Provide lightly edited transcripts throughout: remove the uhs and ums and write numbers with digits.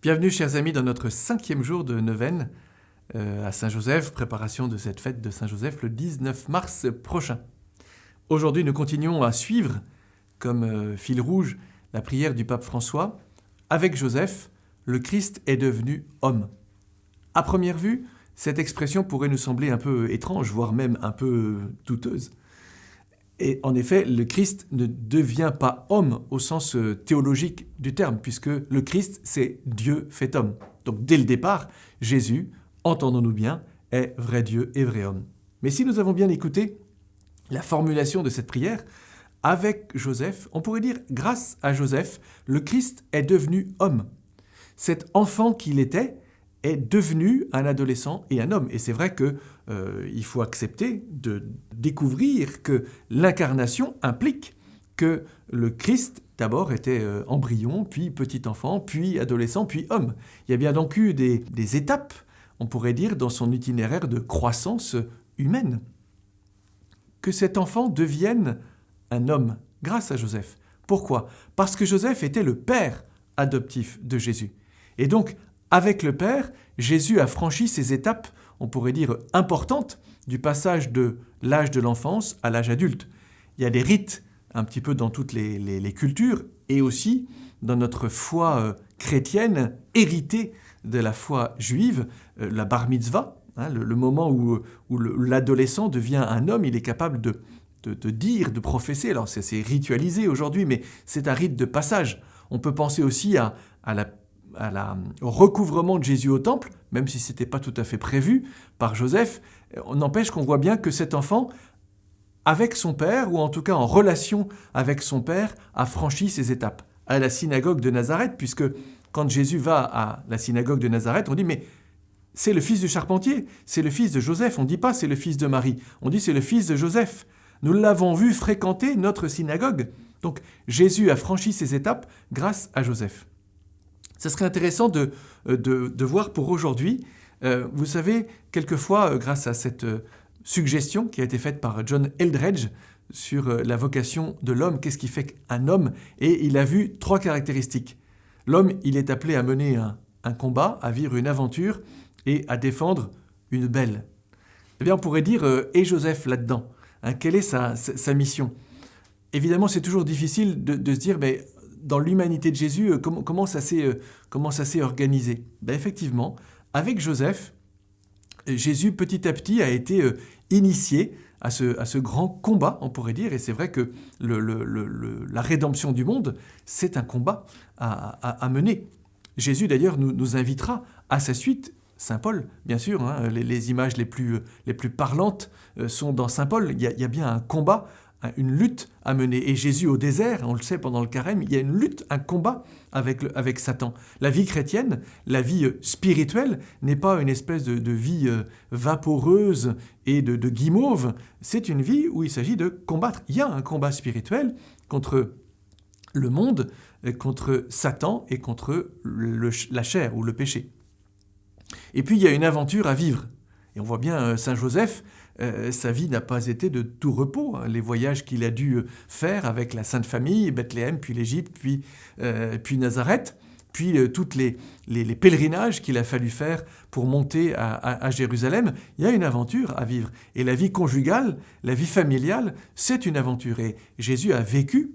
Bienvenue chers amis dans notre 5e jour de neuvaine à Saint-Joseph, préparation de cette fête de Saint-Joseph le 19 mars prochain. Aujourd'hui nous continuons à suivre comme fil rouge la prière du pape François. Avec Joseph, le Christ est devenu homme. À première vue, cette expression pourrait nous sembler un peu étrange, voire même un peu douteuse. Et en effet, le Christ ne devient pas homme au sens théologique du terme, puisque le Christ, c'est Dieu fait homme. Donc dès le départ, Jésus, entendons-nous bien, est vrai Dieu et vrai homme. Mais si nous avons bien écouté la formulation de cette prière, avec Joseph, on pourrait dire, grâce à Joseph, le Christ est devenu homme. Cet enfant qu'il était est devenu un adolescent et un homme. Et c'est vrai qu'il faut accepter de découvrir que l'incarnation implique que le Christ, d'abord, était embryon, puis petit enfant, puis adolescent, puis homme. Il y a bien donc eu des étapes, on pourrait dire, dans son itinéraire de croissance humaine. Que cet enfant devienne un homme grâce à Joseph. Pourquoi ? Parce que Joseph était le père adoptif de Jésus. Et donc, avec le Père, Jésus a franchi ces étapes, on pourrait dire importantes, du passage de l'âge de l'enfance à l'âge adulte. Il y a des rites un petit peu dans toutes les cultures et aussi dans notre foi chrétienne héritée de la foi juive, la bar mitzvah, le moment où l'adolescent devient un homme, il est capable de dire, de professer. Alors c'est ritualisé aujourd'hui, mais c'est un rite de passage. On peut penser aussi au recouvrement de Jésus au temple, même si ce n'était pas tout à fait prévu par Joseph. On n'empêche qu'on voit bien que cet enfant, avec son père, ou en tout cas en relation avec son père, a franchi ces étapes. À la synagogue de Nazareth, puisque quand Jésus va à la synagogue de Nazareth, on dit « mais c'est le fils du charpentier, c'est le fils de Joseph ». On ne dit pas « c'est le fils de Marie », on dit « c'est le fils de Joseph ». Nous l'avons vu fréquenter notre synagogue. Donc Jésus a franchi ces étapes grâce à Joseph. Ça serait intéressant de voir pour aujourd'hui, vous savez, quelquefois, grâce à cette suggestion qui a été faite par John Eldredge sur la vocation de l'homme, qu'est-ce qui fait un homme, et il a vu 3 caractéristiques. L'homme, il est appelé à mener un combat, à vivre une aventure et à défendre une belle. Eh bien, on pourrait dire, et Joseph là-dedans, quelle est sa mission ? Évidemment, c'est toujours difficile de se dire, mais dans l'humanité de Jésus, comment ça s'est organisé ? Effectivement, avec Joseph, Jésus petit à petit a été initié à ce grand combat, on pourrait dire, et c'est vrai que la rédemption du monde, c'est un combat à mener. Jésus d'ailleurs nous invitera à sa suite. Saint Paul, bien sûr, les images les plus parlantes sont dans Saint Paul. Il y a bien un combat, une lutte à mener. Et Jésus au désert, on le sait pendant le carême, il y a une lutte, un combat avec Satan. La vie chrétienne, la vie spirituelle, n'est pas une espèce de vie vaporeuse et de guimauve. C'est une vie où il s'agit de combattre. Il y a un combat spirituel contre le monde, contre Satan et contre la chair ou le péché. Et puis il y a une aventure à vivre. Et on voit bien Saint Joseph, sa vie n'a pas été de tout repos. Les voyages qu'il a dû faire avec la Sainte Famille, Bethléem, puis l'Égypte, puis Nazareth, puis toutes les pèlerinages qu'il a fallu faire pour monter à Jérusalem, il y a une aventure à vivre. Et la vie conjugale, la vie familiale, c'est une aventure. Et Jésus a vécu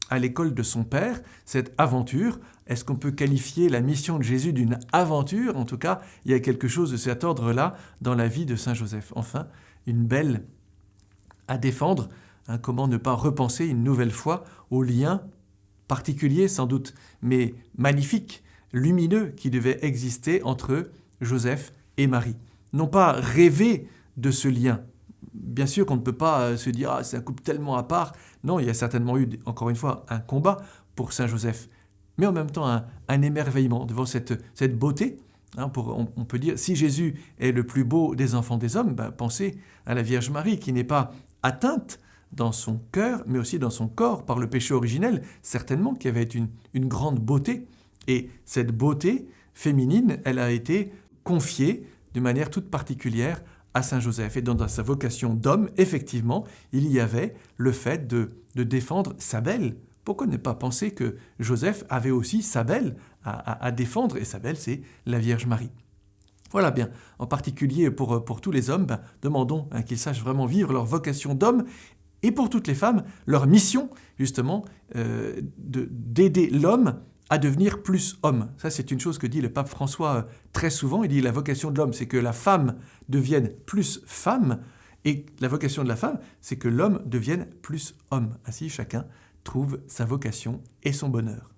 à l'école de son Père cette aventure. Est-ce qu'on peut qualifier la mission de Jésus d'une aventure ? En tout cas, il y a quelque chose de cet ordre-là dans la vie de Saint Joseph. Enfin, une belle à défendre. Comment ne pas repenser une nouvelle fois au lien particulier sans doute, mais magnifique, lumineux qui devait exister entre Joseph et Marie. Non pas rêver de ce lien. Bien sûr qu'on ne peut pas se dire « c'est un couple tellement à part ». Non, il y a certainement eu, encore une fois, un combat pour Saint Joseph. Mais en même temps, un émerveillement devant cette beauté. On peut dire, si Jésus est le plus beau des enfants des hommes, pensez à la Vierge Marie qui n'est pas atteinte dans son cœur, mais aussi dans son corps par le péché originel, certainement qu'il y avait une grande beauté. Et cette beauté féminine, elle a été confiée de manière toute particulière à Saint Joseph. Et dans sa vocation d'homme, effectivement, il y avait le fait de défendre sa belle pourquoi ne pas penser que Joseph avait aussi sa belle à défendre, et sa belle, c'est la Vierge Marie. Voilà bien, en particulier pour tous les hommes, demandons qu'ils sachent vraiment vivre leur vocation d'homme, et pour toutes les femmes, leur mission, justement, d'aider l'homme à devenir plus homme. Ça, c'est une chose que dit le pape François très souvent. Il dit la vocation de l'homme, c'est que la femme devienne plus femme, et la vocation de la femme, c'est que l'homme devienne plus homme. Ainsi, chacun trouve sa vocation et son bonheur.